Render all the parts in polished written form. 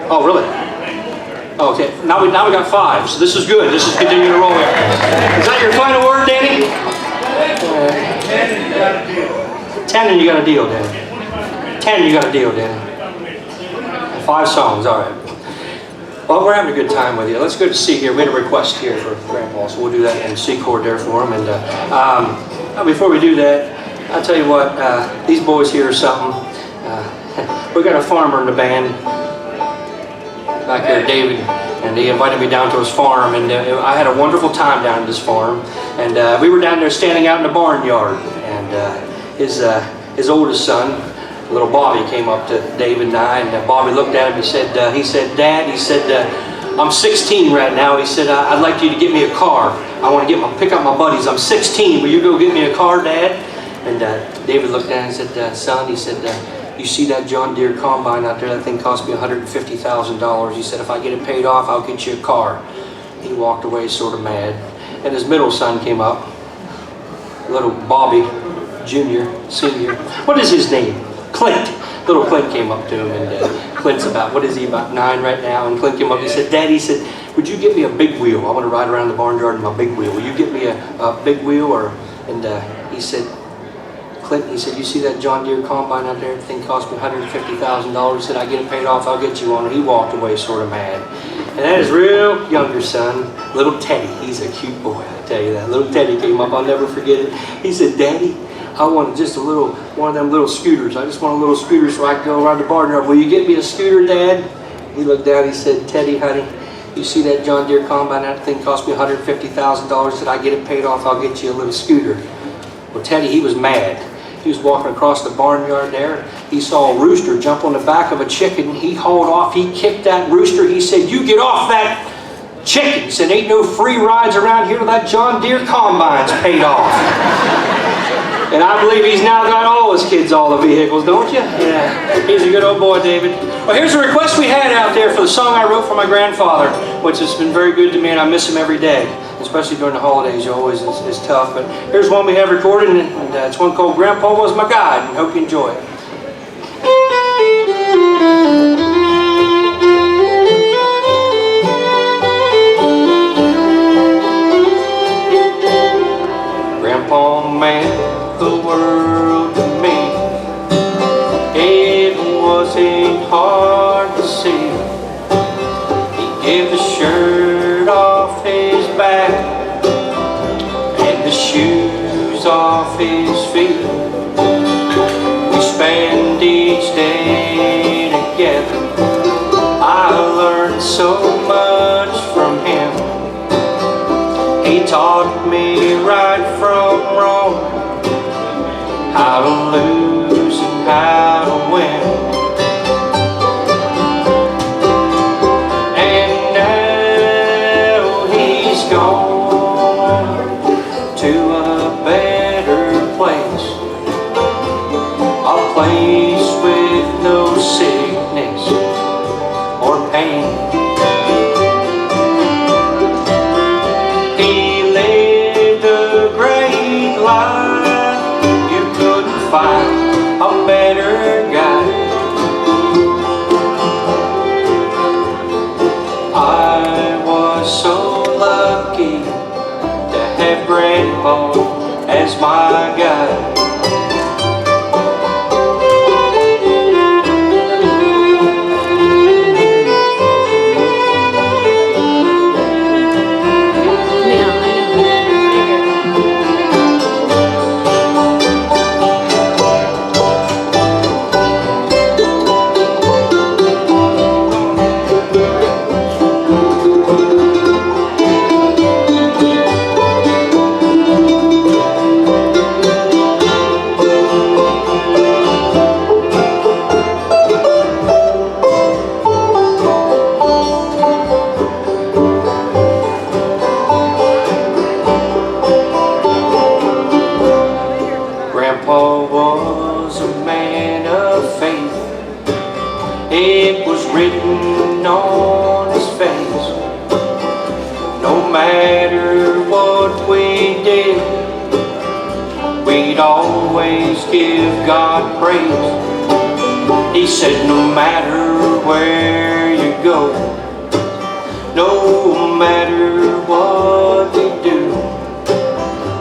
Oh, really? Oh, okay. Now we got 5. So this is good. This is continuing to roll here. Is that your final word, Danny? 10 and you got a deal, Danny. 10 and you got a deal, Danny. 5 songs. All right. Well, we're having a good time with you. Let's go to C here. We had a request here for Grandpa, so we'll do that in C chord there for him. And before we do that, I'll tell you what, these boys here are something. We got a farmer in the band back there, David, and he invited me down to his farm, and I had a wonderful time down at this farm. And we were down there standing out in the barnyard, and his oldest son, little Bobby, came up to David and I, and Bobby looked at him. He said, "Dad," he said, "I'm 16 right now." He said, "I'd like you to get me a car. I want to pick up my buddies. I'm 16. Will you go get me a car, Dad?" And David looked at him and said, "Son," he said, "you see that John Deere combine out there? That thing cost me $150,000. He said, if I get it paid off, I'll get you a car." He walked away sort of mad. And his middle son came up, little Bobby, junior, senior. What is his name? Clint. Little Clint came up to him, and Clint's about 9 right now, and Clint came up, he said, "Dad," he said, "would you get me a big wheel? I want to ride around the barnyard in my big wheel. Will you get me a big wheel?" And he said, Clint, he said, "You see that John Deere combine out there? The thing cost me $150,000. He said, I get it paid off, I'll get you one." And he walked away sort of mad. And then his real younger son, little Teddy, he's a cute boy, I tell you that. Little Teddy came up, I'll never forget it. He said, "Daddy, I want just one of them little scooters. I just want a little scooter so I can go around the barnyard. Will you get me a scooter, Dad?" He looked down, he said, "Teddy, honey, you see that John Deere combine? That thing cost me $150,000. He said, I get it paid off, I'll get you a little scooter." Well, Teddy, he was mad. He was walking across the barnyard there. He saw a rooster jump on the back of a chicken. He hauled off. He kicked that rooster. He said, "You get off that chicken." He said, "Ain't no free rides around here till that John Deere combine's paid off." And I believe he's now got all his kids all the vehicles, don't you? Yeah. He's a good old boy, David. Well, here's a request we had out there for the song I wrote for my grandfather, which has been very good to me, and I miss him every day. Especially during the holidays, it's tough. But here's one we have recorded, and it's one called "Grandpa Was My Guide," and hope you enjoy it. Grandpa meant the world to me. It wasn't hard to see. He gave the shirt off his back and the shoes off his feet. We spend each day together. I learned so much from him. He taught me right from wrong, how to lose and how to win. And now he's gone to a better place, a place with no sickness or pain. He lived a great life. You couldn't find a better guy. I was so lucky to have Grandpa as my guide. Grandpa was a man of faith. It was written on his face. No matter what we did, we'd always give God praise. He said, no matter where you go, no matter what you do,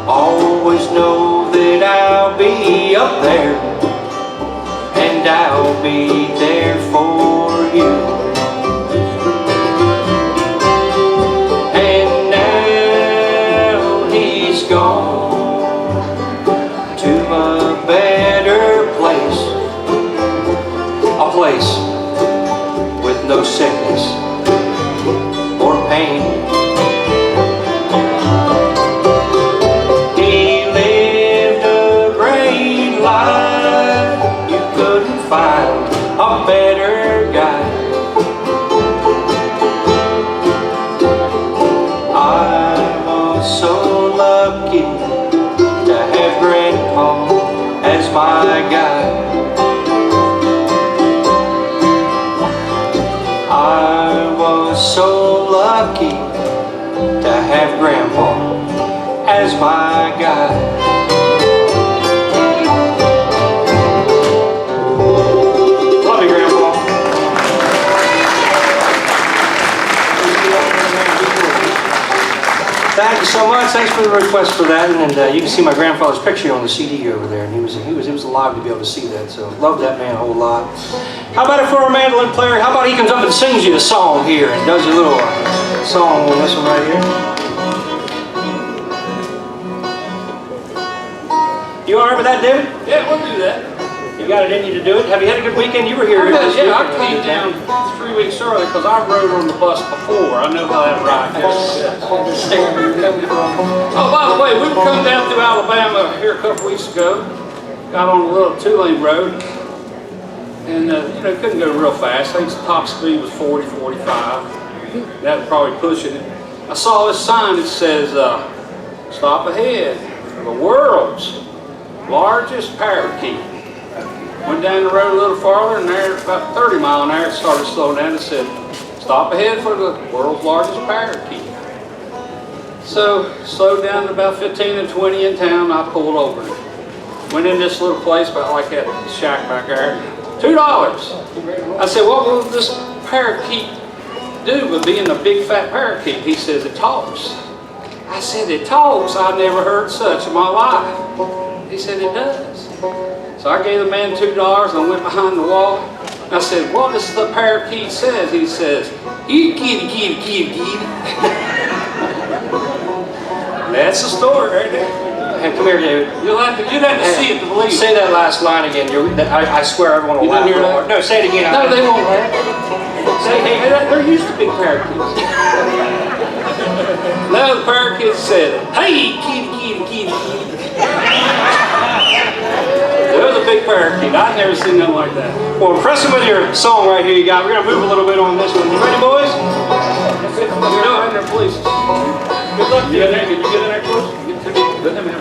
always know that I'll be up there, and I'll be there for you. And now he's gone to a better place, a place with no sickness or pain. He lived a great life, you couldn't find a better guy. I was so lucky to have Grandpa as my guide. I was so lucky to have Grandpa as my guide. Love you, Grandpa. Thank you so much. Thanks for the request for that. And you can see my grandfather's picture on the CD over there. And he was alive to be able to see that. So love that man a whole lot. How about it for our mandolin player? How about he comes up and sings you a song here and does a little song on this one right here? You all right with that, David? Yeah, we'll do that. You got it in you to do it? Have you had a good weekend? You were here. Yeah, I came down 3 weeks early because I rode on the bus before. I know how that ride goes. Oh, by the way, we come down through Alabama here a couple weeks ago. Got on a little 2-lane road. And, you know, couldn't go real fast. I think the top speed was 40, 45. That was probably pushing it. I saw this sign that says, stop ahead for the world's largest parakeet. Went down the road a little farther, and there, about 30 miles an hour, it started slowing down. It said, stop ahead for the world's largest parakeet. So, slowed down to about 15 and 20 in town, I pulled over. Went in this little place, about like that shack back there. $2. I said, what will this parakeet do with being a big fat parakeet? He says, it talks. I said, it talks? I've never heard such in my life. He said, it does. So I gave the man $2 and I went behind the wall. And I said, what does the parakeet says? He says, kitty, kitty, kitty, kitty, kitty. That's the story right there. Hey, come here, David. You'll have to see it to believe it. Say that last line again. I swear everyone will laugh. You didn't hear that? No, say it again. No, they won't laugh. Say, hey, they're used to big parakeets. Now the parakeet said, hey, kitty, kitty, kitty, kitty. They're the big parakeet. I've never seen nothing like that. Well, impress him with your song right here you got. We're going to move a little bit on this one. You ready, boys? Let's go in there, please. Good luck to you. Can you get in there, please?